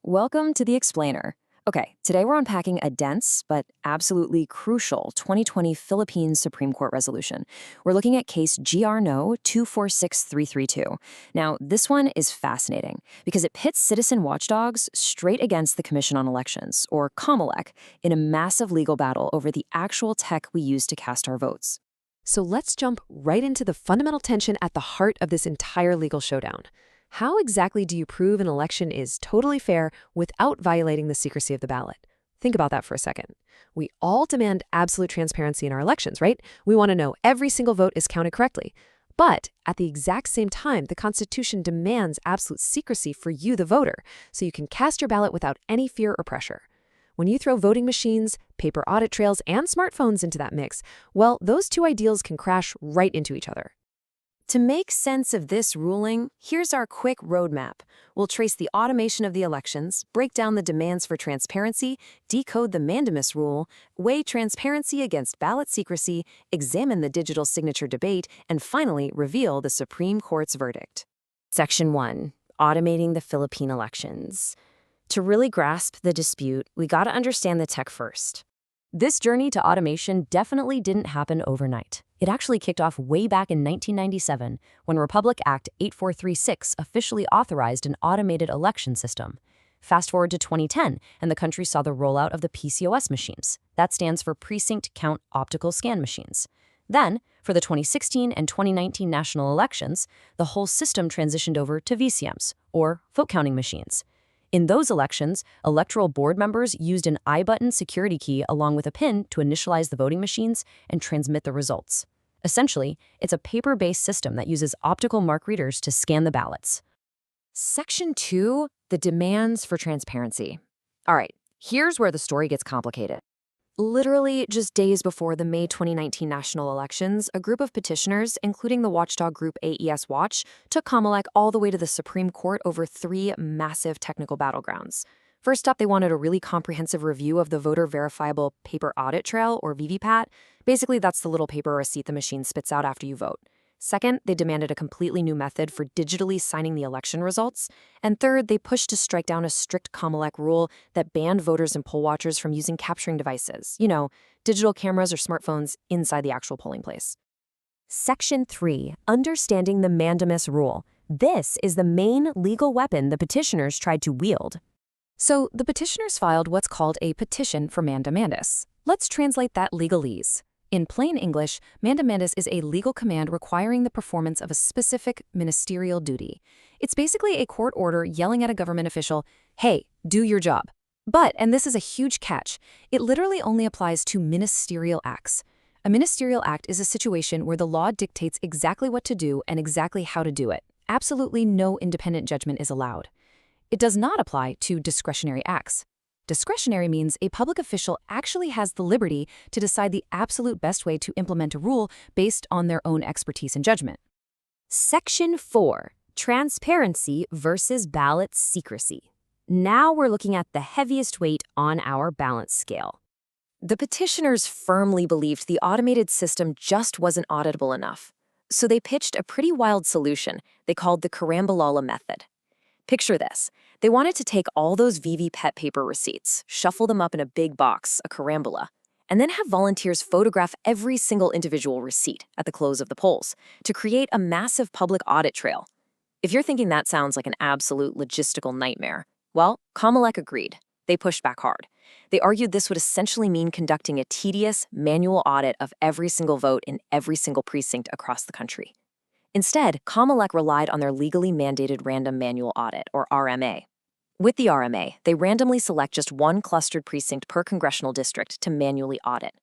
Welcome to the Explainer. Okay, today we're unpacking a dense but absolutely crucial 2020 Philippines Supreme Court resolution. We're looking at case GR No 246332. Now, this one is fascinating because it pits citizen watchdogs straight against the Commission on Elections, or COMELEC, in a massive legal battle over the actual tech we use to cast our votes. So let's jump right into the fundamental tension at the heart of this entire legal showdown. How exactly do you prove an election is totally fair without violating the secrecy of the ballot? Think about that for a second. We all demand absolute transparency in our elections, right? We want to know every single vote is counted correctly. But at the exact same time, the Constitution demands absolute secrecy for you, the voter, so you can cast your ballot without any fear or pressure. When you throw voting machines, paper audit trails, and smartphones into that mix, well, those two ideals can crash right into each other. To make sense of this ruling, here's our quick roadmap. We'll trace the automation of the elections, break down the demands for transparency, decode the mandamus rule, weigh transparency against ballot secrecy, examine the digital signature debate, and finally reveal the Supreme Court's verdict. Section 1. Automating the Philippine elections. To really grasp the dispute, we gotta understand the tech first. This journey to automation definitely didn't happen overnight. It actually kicked off way back in 1997 when Republic Act 8436 officially authorized an automated election system. Fast forward to 2010, and the country saw the rollout of the PCOS machines. That stands for Precinct Count Optical Scan Machines. Then, for the 2016 and 2019 national elections, the whole system transitioned over to VCMs, or vote counting machines. In those elections, electoral board members used an I-button security key along with a PIN to initialize the voting machines and transmit the results. Essentially, it's a paper-based system that uses optical mark readers to scan the ballots. Section 2, the demands for transparency. All right, here's where the story gets complicated. Literally just days before the May 2019 national elections, a group of petitioners, including the watchdog group AES Watch, took COMELEC all the way to the Supreme Court over three massive technical battlegrounds. First up, they wanted a really comprehensive review of the voter verifiable paper audit trail, or VVPAT. Basically, that's the little paper receipt the machine spits out after you vote. Second, they demanded a completely new method for digitally signing the election results. And third, they pushed to strike down a strict COMELEC rule that banned voters and poll watchers from using capturing devices, digital cameras or smartphones inside the actual polling place. Section 3, understanding the mandamus rule. This is the main legal weapon the petitioners tried to wield. So the petitioners filed what's called a petition for mandamus. Let's translate that legalese. In plain English, mandamus is a legal command requiring the performance of a specific ministerial duty. It's basically a court order yelling at a government official, hey, do your job. But, and this is a huge catch, it literally only applies to ministerial acts. A ministerial act is a situation where the law dictates exactly what to do and exactly how to do it. Absolutely no independent judgment is allowed. It does not apply to discretionary acts. Discretionary means a public official actually has the liberty to decide the absolute best way to implement a rule based on their own expertise and judgment. Section 4, transparency versus ballot secrecy. Now we're looking at the heaviest weight on our balance scale. The petitioners firmly believed the automated system just wasn't auditable enough. So they pitched a pretty wild solution they called the Carambolala method. Picture this. They wanted to take all those VVPAT paper receipts, shuffle them up in a big box, a carambola, and then have volunteers photograph every single individual receipt at the close of the polls to create a massive public audit trail. If you're thinking that sounds like an absolute logistical nightmare, well, COMELEC agreed. They pushed back hard. They argued this would essentially mean conducting a tedious, manual audit of every single vote in every single precinct across the country. Instead, COMELEC relied on their legally mandated random manual audit, or RMA. With the RMA, they randomly select just one clustered precinct per congressional district to manually audit.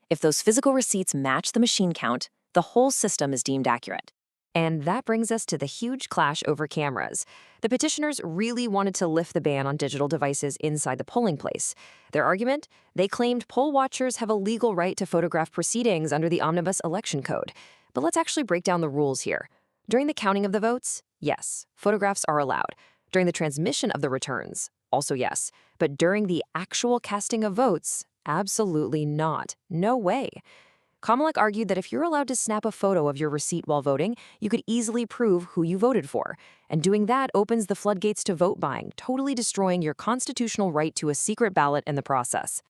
If those physical receipts match the machine count, the whole system is deemed accurate. And that brings us to the huge clash over cameras. The petitioners really wanted to lift the ban on digital devices inside the polling place. Their argument? They claimed poll watchers have a legal right to photograph proceedings under the Omnibus Election Code. But let's actually break down the rules here. During the counting of the votes, yes, photographs are allowed. During the transmission of the returns, also yes. But during the actual casting of votes, absolutely not. No way. Kamalek argued that if you're allowed to snap a photo of your receipt while voting, you could easily prove who you voted for. And doing that opens the floodgates to vote buying, totally destroying your constitutional right to a secret ballot in the process.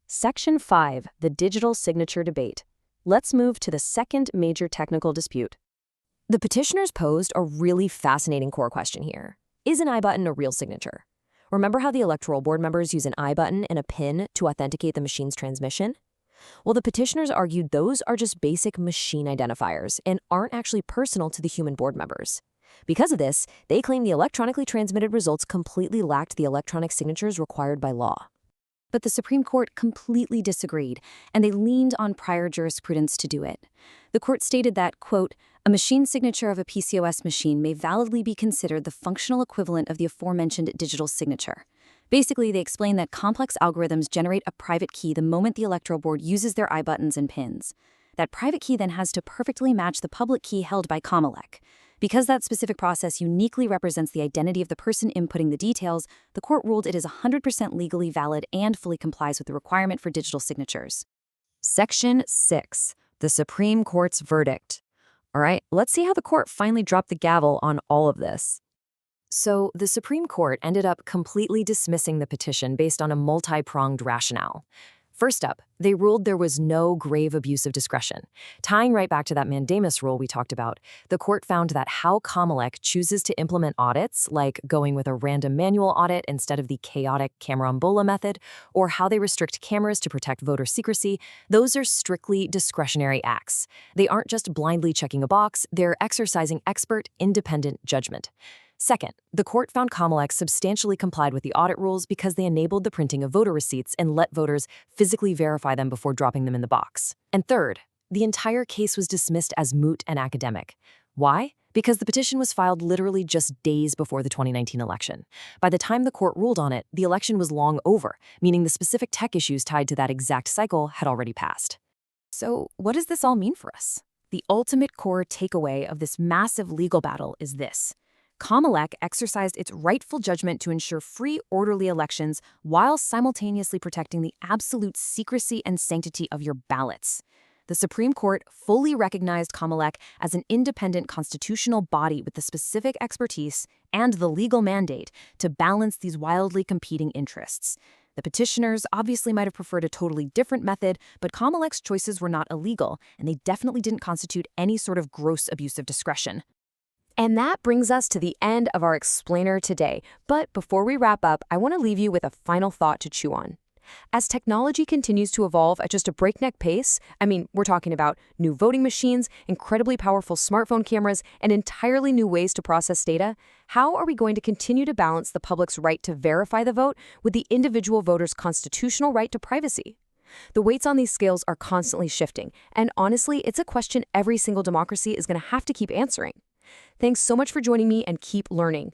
Section 5, the digital signature debate. Let's move to the second major technical dispute. The petitioners posed a really fascinating core question here. Is an I-button a real signature? Remember how the Electoral Board members use an I-button and a PIN to authenticate the machine's transmission? Well, the petitioners argued those are just basic machine identifiers and aren't actually personal to the human board members. Because of this, they claim the electronically transmitted results completely lacked the electronic signatures required by law. But the Supreme Court completely disagreed, and they leaned on prior jurisprudence to do it. The court stated that, quote, a machine signature of a PCOS machine may validly be considered the functional equivalent of the aforementioned digital signature. Basically, they explain that complex algorithms generate a private key the moment the Electoral Board uses their I-buttons and pins. That private key then has to perfectly match the public key held by Kamalek. Because that specific process uniquely represents the identity of the person inputting the details, the court ruled it is 100% legally valid and fully complies with the requirement for digital signatures. Section 6. The Supreme Court's verdict. All right, let's see how the court finally dropped the gavel on all of this. So, the Supreme Court ended up completely dismissing the petition based on a multi-pronged rationale. First up, they ruled there was no grave abuse of discretion. Tying right back to that mandamus rule we talked about, the court found that how Kamalek chooses to implement audits, like going with a random manual audit instead of the chaotic camerombola method, or how they restrict cameras to protect voter secrecy, those are strictly discretionary acts. They aren't just blindly checking a box, they're exercising expert, independent judgment. Second, the court found Kamalek substantially complied with the audit rules because they enabled the printing of voter receipts and let voters physically verify them before dropping them in the box. And third, the entire case was dismissed as moot and academic. Why? Because the petition was filed literally just days before the 2019 election. By the time the court ruled on it, the election was long over, meaning the specific tech issues tied to that exact cycle had already passed. So, what does this all mean for us? The ultimate core takeaway of this massive legal battle is this. Kamalek exercised its rightful judgment to ensure free, orderly elections while simultaneously protecting the absolute secrecy and sanctity of your ballots. The Supreme Court fully recognized Kamalek as an independent constitutional body with the specific expertise and the legal mandate to balance these wildly competing interests. The petitioners obviously might have preferred a totally different method, but Kamalek's choices were not illegal, and they definitely didn't constitute any sort of gross abuse of discretion. And that brings us to the end of our explainer today. But before we wrap up, I want to leave you with a final thought to chew on. As technology continues to evolve at just a breakneck pace, we're talking about new voting machines, incredibly powerful smartphone cameras, and entirely new ways to process data, how are we going to continue to balance the public's right to verify the vote with the individual voter's constitutional right to privacy? The weights on these scales are constantly shifting, and honestly, it's a question every single democracy is going to have to keep answering. Thanks so much for joining me, and keep learning.